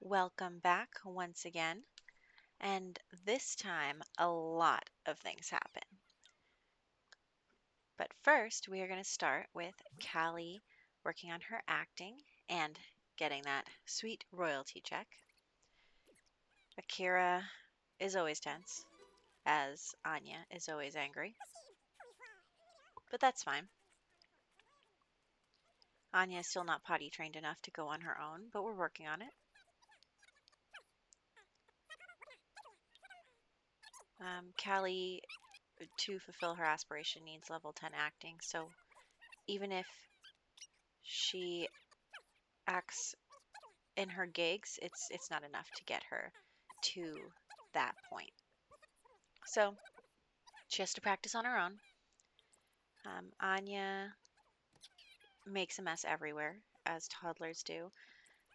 Welcome back once again, and this time a lot of things happen. But first, we are going to start with Callie working on her acting and getting that sweet royalty check. Akira is always tense, as Anya is always angry, but that's fine. Anya is still not potty trained enough to go on her own, but we're working on it. Callie, to fulfill her aspiration, needs level 10 acting, so even if she acts in her gigs, it's not enough to get her to that point. So she has to practice on her own. Anya makes a mess everywhere, as toddlers do.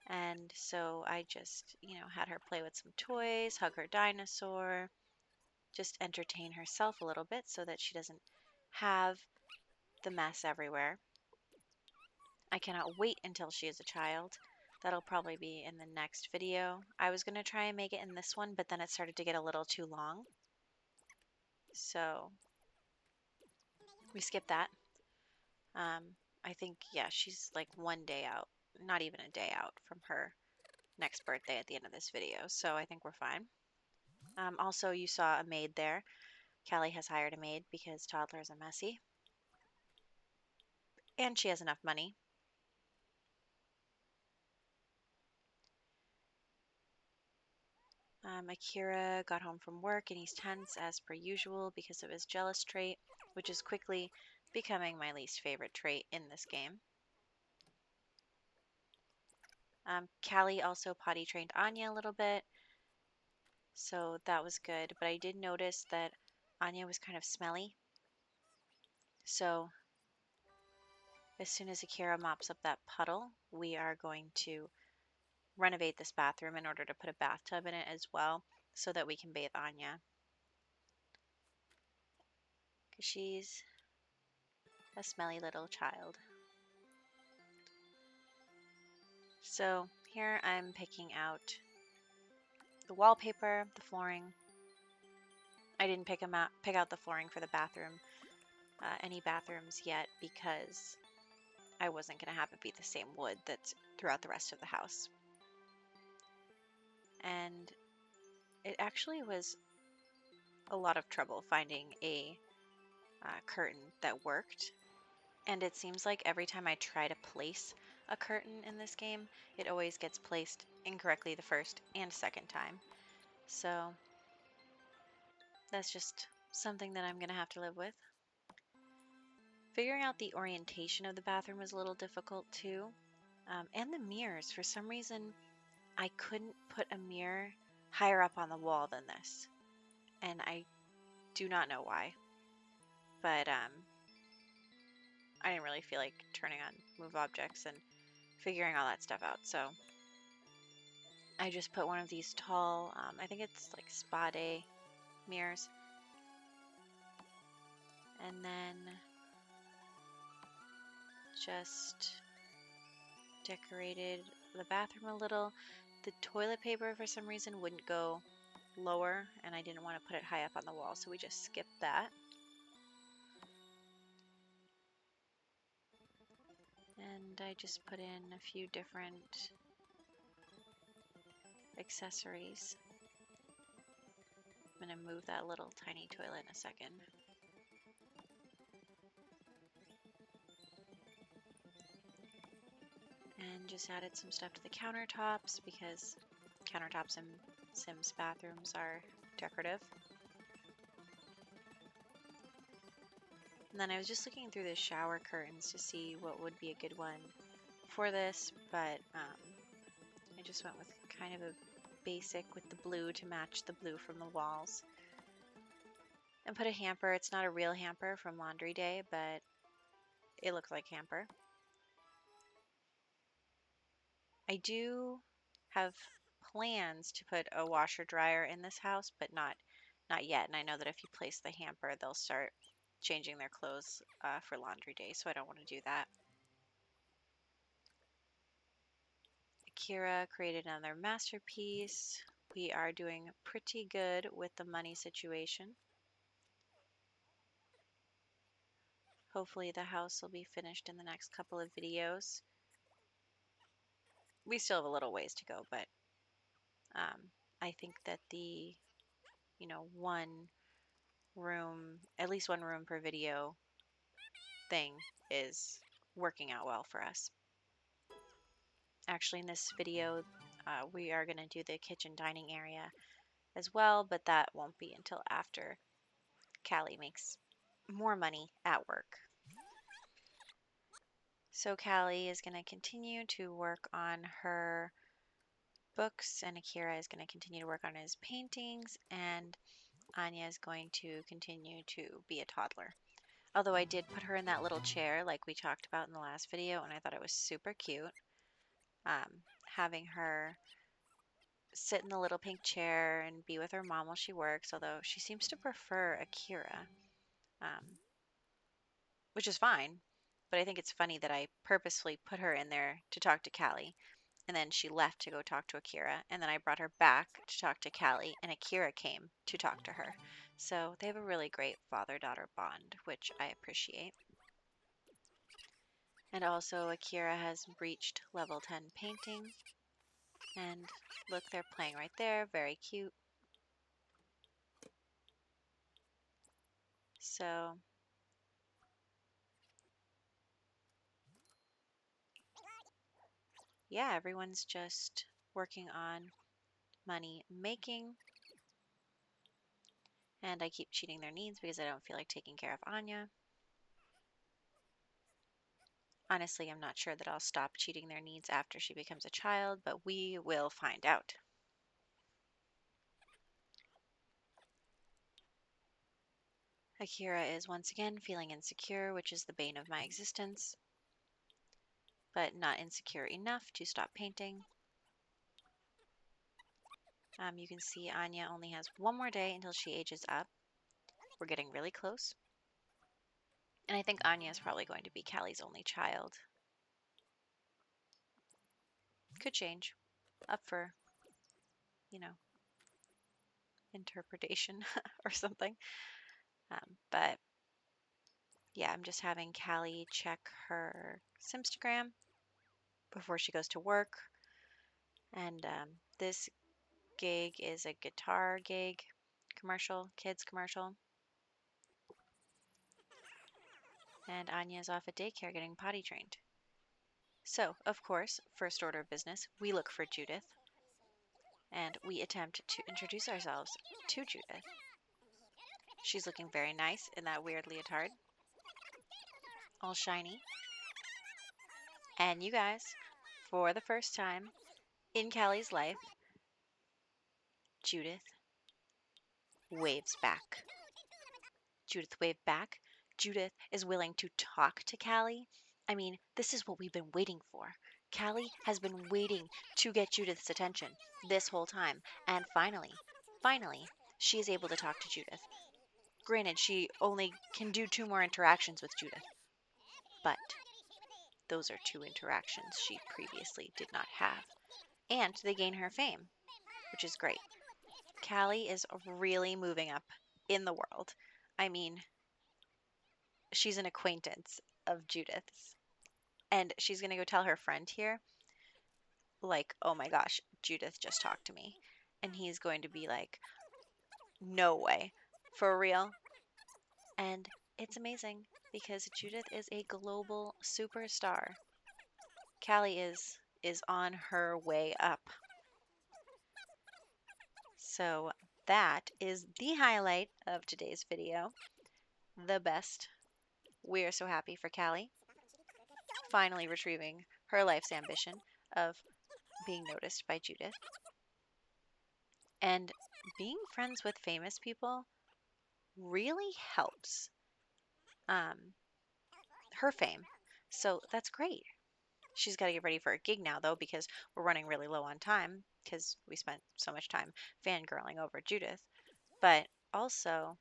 And so I just, had her play with some toys, hug her dinosaur, just entertain herself a little bit so that she doesn't have the mess everywhere. I cannot wait until she is a child. That'll probably be in the next video. I was going to try and make it in this one, but then it started to get a little too long. So we skipped that. I think, yeah, she's like one day out, not even a day out from her next birthday at the end of this video. So I think we're fine. Also, you saw a maid there. Callie has hired a maid because toddlers are messy. And she has enough money. Akira got home from work and he's tense as per usual because of his jealous trait, which is quickly becoming my least favorite trait in this game. Callie also potty trained Anya a little bit, so that was good. But I did notice that Anya was kind of smelly. So as soon as Akira mops up that puddle, we are going to renovate this bathroom in order to put a bathtub in it as well so that we can bathe Anya. Because she's a smelly little child. So here I'm picking out the wallpaper, the flooring. I didn't pick out the flooring for the bathroom, any bathrooms yet, because I wasn't going to have it be the same wood that's throughout the rest of the house. And it actually was a lot of trouble finding a curtain that worked. And it seems like every time I try to place a curtain in this game, it always gets placed incorrectly the first and second time. So that's just something that I'm going to have to live with. Figuring out the orientation of the bathroom was a little difficult too. And the mirrors. For some reason, I couldn't put a mirror higher up on the wall than this. And I do not know why. But I didn't really feel like turning on move objects and figuring all that stuff out. So I just put one of these tall, I think it's like spa day mirrors. And then just decorated the bathroom a little. The toilet paper for some reason wouldn't go lower, and I didn't want to put it high up on the wall, so we just skipped that. And I just put in a few different accessories. I'm going to move that little tiny toilet in a second. And just added some stuff to the countertops because countertops in Sims bathrooms are decorative. And then I was just looking through the shower curtains to see what would be a good one for this, but I just went with kind of a basic with the blue to match the blue from the walls. And put a hamper. It's not a real hamper from Laundry Day, but it looks like hamper. I do have plans to put a washer dryer in this house, but not yet. And I know that if you place the hamper, they'll start changing their clothes for Laundry Day, so I don't want to do that. Akira created another masterpiece. We are doing pretty good with the money situation. Hopefully the house will be finished in the next couple of videos. We still have a little ways to go, but I think that the, one room, at least one room per video thing is working out well for us. Actually, in this video, we are going to do the kitchen dining area as well, but that won't be until after Callie makes more money at work. So Callie is going to continue to work on her books, and Akira is going to continue to work on his paintings, and Anya is going to continue to be a toddler. Although I did put her in that little chair like we talked about in the last video, and I thought it was super cute. Having her sit in the little pink chair and be with her mom while she works, although she seems to prefer Akira, um, which is fine. But I think it's funny that I purposefully put her in there to talk to Callie, and then she left to go talk to Akira, and then I brought her back to talk to Callie, and Akira came to talk to her. So they have a really great father-daughter bond, which I appreciate. And also Akira has reached level 10 painting, and look, they're playing right there, very cute. So yeah, everyone's just working on money making, and I keep cheating their needs because I don't feel like taking care of Anya. Honestly, I'm not sure that I'll stop cheating their needs after she becomes a child, but we will find out. Akira is once again feeling insecure, which is the bane of my existence, but not insecure enough to stop painting. You can see Anya only has one more day until she ages up. We're getting really close. And I think Anya is probably going to be Callie's only child. Could change. Up for, you know, interpretation or something. But yeah, I'm just having Callie check her Simstagram before she goes to work. And this gig is a guitar gig commercial, kids commercial. And Anya's off at daycare getting potty trained. So, of course, first order of business, we look for Judith. And we attempt to introduce ourselves to Judith. She's looking very nice in that weird leotard, all shiny. And you guys, for the first time in Callie's life, Judith waves back. Judith waved back. Judith is willing to talk to Callie. I mean, this is what we've been waiting for. Callie has been waiting to get Judith's attention this whole time. And finally, she is able to talk to Judith. Granted, she only can do 2 more interactions with Judith. But those are 2 interactions she previously did not have. And they gain her fame, which is great. Callie is really moving up in the world. I mean, she's an acquaintance of Judith's. And she's going to go tell her friend here, like, oh my gosh, Judith just talked to me. And he's going to be like, no way, for real? And it's amazing because Judith is a global superstar. Callie is on her way up. So that is the highlight of today's video. The best. We are so happy for Callie finally retrieving her life's ambition of being noticed by Judith. And being friends with famous people really helps her fame. So that's great. She's got to get ready for a gig now, though, because we're running really low on time because we spent so much time fangirling over Judith. But also,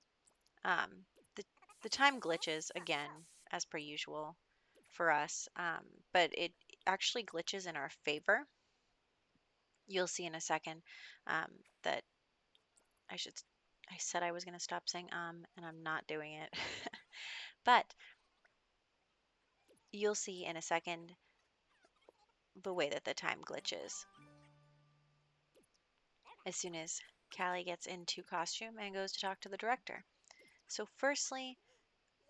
um, the, the time glitches again, as per usual for us, but it actually glitches in our favor. You'll see in a second that I should. I said I was going to stop saying and I'm not doing it. But you'll see in a second the way that the time glitches as soon as Callie gets into costume and goes to talk to the director. So, firstly,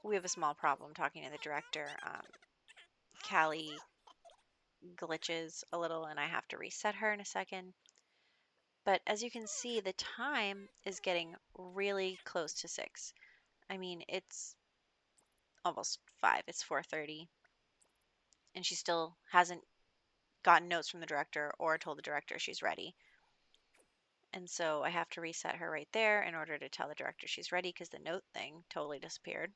we have a small problem talking to the director. Callie glitches a little, and I have to reset her in a second. But as you can see, the time is getting really close to 6. I mean, it's almost 5. It's 4:30, and she still hasn't gotten notes from the director or told the director she's ready. And so I have to reset her right there in order to tell the director she's ready because the note thing totally disappeared.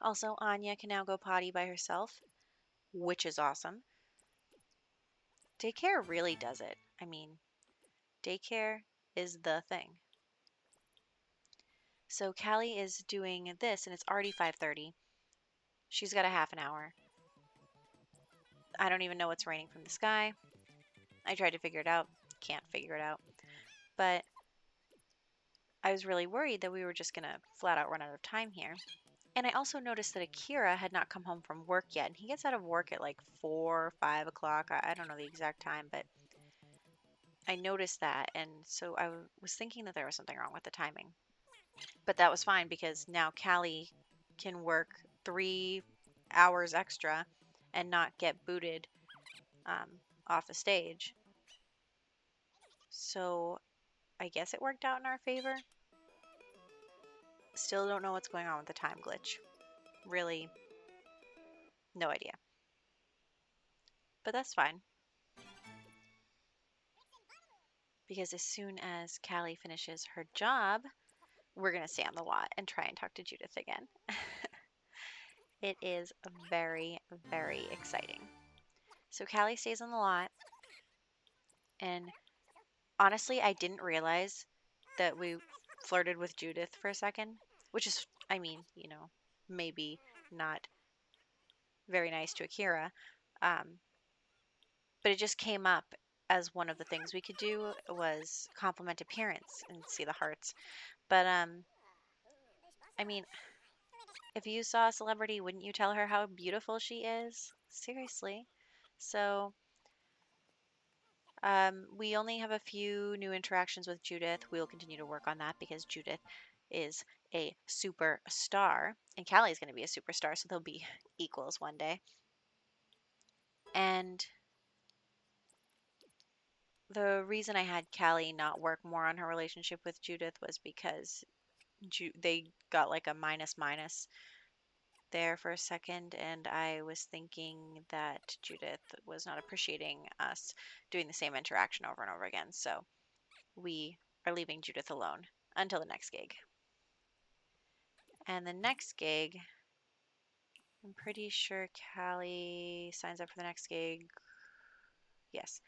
Also, Anya can now go potty by herself, which is awesome. Daycare really does it. I mean, daycare is the thing. So Callie is doing this, and it's already 5:30. She's got a half an hour. I don't even know what's raining from the sky. I tried to figure it out. Can't figure it out. But I was really worried that we were just going to flat out run out of time here. And I also noticed that Akira had not come home from work yet. And he gets out of work at like 4 or 5 o'clock. I don't know the exact time, but I noticed that. And so I was thinking that there was something wrong with the timing. But that was fine because now Callie can work 3 hours extra and not get booted off the stage. So I guess it worked out in our favor. Still don't know what's going on with the time glitch. Really, no idea. But that's fine. Because as soon as Callie finishes her job, we're going to stay on the lot and try and talk to Judith again. It is very, very exciting. So Callie stays on the lot, and honestly, I didn't realize that we flirted with Judith for a second, which is, I mean, maybe not very nice to Akira. But it just came up as one of the things we could do was compliment appearance and see the hearts. But I mean, if you saw a celebrity, wouldn't you tell her how beautiful she is? Seriously. So we only have a few new interactions with Judith. We will continue to work on that because Judith is a superstar, and Callie is going to be a superstar, so they'll be equals one day. And the reason I had Callie not work more on her relationship with Judith was because they got like a minus minus there for a second, and I was thinking that Judith was not appreciating us doing the same interaction over and over again. So we are leaving Judith alone until the next gig. And the next gig, I'm pretty sure Callie signs up for the next gig. Yes.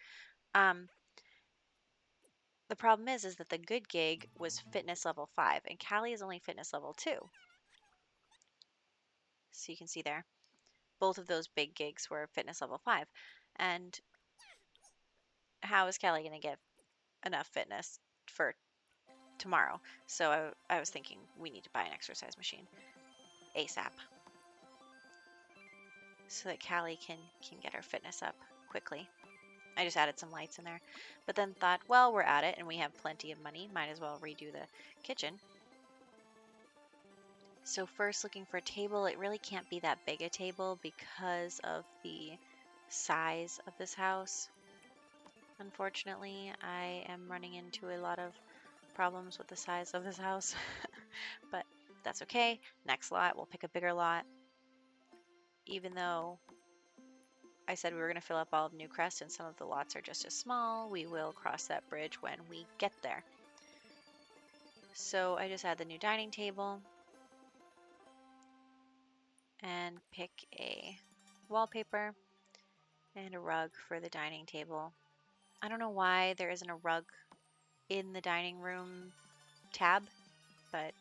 The problem is that the good gig was fitness level 5, and Callie is only fitness level 2. So you can see there, both of those big gigs were fitness level 5. And how is Callie going to get enough fitness for tomorrow? So I was thinking we need to buy an exercise machine ASAP so that Callie can get her fitness up quickly. I just added some lights in there, but then thought, well, we're at it and we have plenty of money. Might as well redo the kitchen. So first, looking for a table. It really can't be that big a table because of the size of this house. Unfortunately, I am running into a lot of problems with the size of this house, but that's okay. Next lot, we'll pick a bigger lot. Even though I said we were going to fill up all of Newcrest and some of the lots are just as small, we will cross that bridge when we get there. So I just add the new dining table and pick a wallpaper and a rug for the dining table. I don't know why there isn't a rug in the dining room tab, but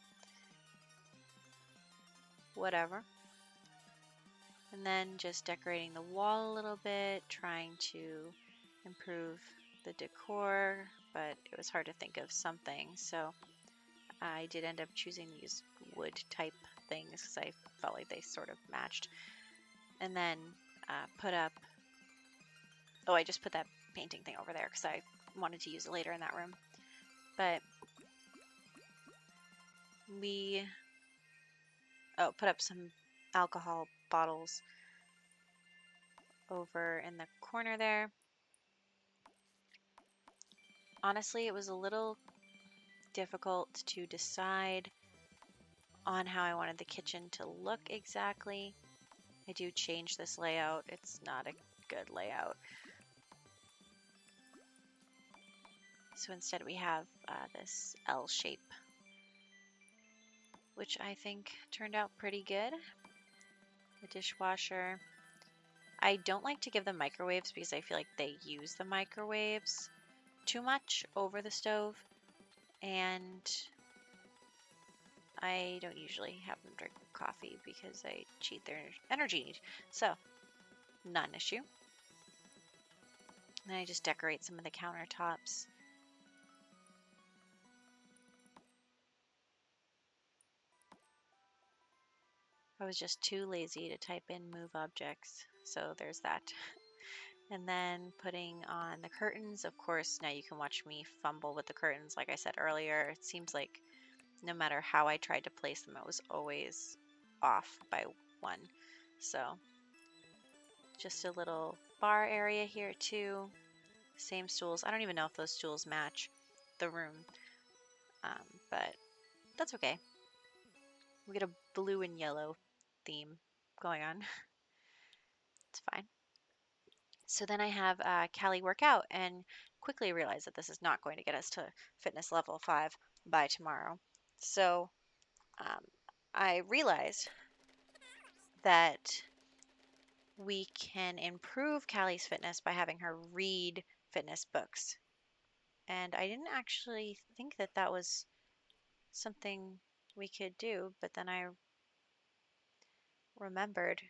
whatever. And then just decorating the wall a little bit, trying to improve the decor, but it was hard to think of something. So I did end up choosing to use wood type things because I felt like they sort of matched. And then put up, oh, I just put that painting thing over there because I wanted to use it later in that room. But we, put up some alcohol bottles over in the corner there. Honestly, it was a little difficult to decide on how I wanted the kitchen to look exactly. I do change this layout. It's not a good layout. So instead we have this L shape, which I think turned out pretty good. The dishwasher. I don't like to give them microwaves because I feel like they use the microwaves too much over the stove, and I don't usually have them drink coffee because I cheat their energy need. So, not an issue. Then I just decorate some of the countertops. I was just too lazy to type in move objects, so there's that. And then putting on the curtains. Of course, now you can watch me fumble with the curtains. Like I said earlier, it seems like no matter how I tried to place them, it was always off by one. So just a little bar area here too. Same stools. I don't even know if those stools match the room, but that's okay. We get a blue and yellow theme going on. It's fine. So then I have Callie work out and quickly realize that this is not going to get us to fitness level 5 by tomorrow. So um, I realized that we can improve Callie's fitness by having her read fitness books. And I didn't actually think that that was something we could do, but then I remembered.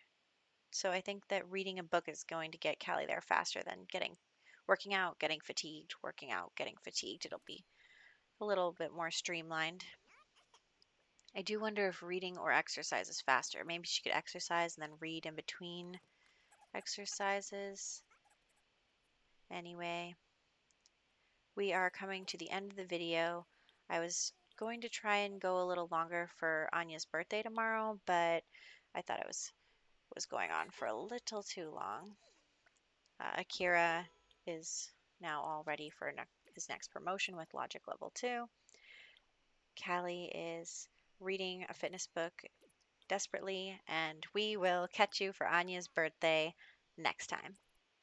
So I think that reading a book is going to get Callie there faster than working out, getting fatigued, working out, getting fatigued. It'll be a little bit more streamlined. I do wonder if reading or exercise is faster. Maybe she could exercise and then read in between exercises. Anyway, we are coming to the end of the video. I was going to try and go a little longer for Anya's birthday tomorrow, but I thought it was going on for a little too long. Akira is now all ready for his next promotion with Logic Level 2. Callie is reading a fitness book desperately, and we will catch you for Anya's birthday next time.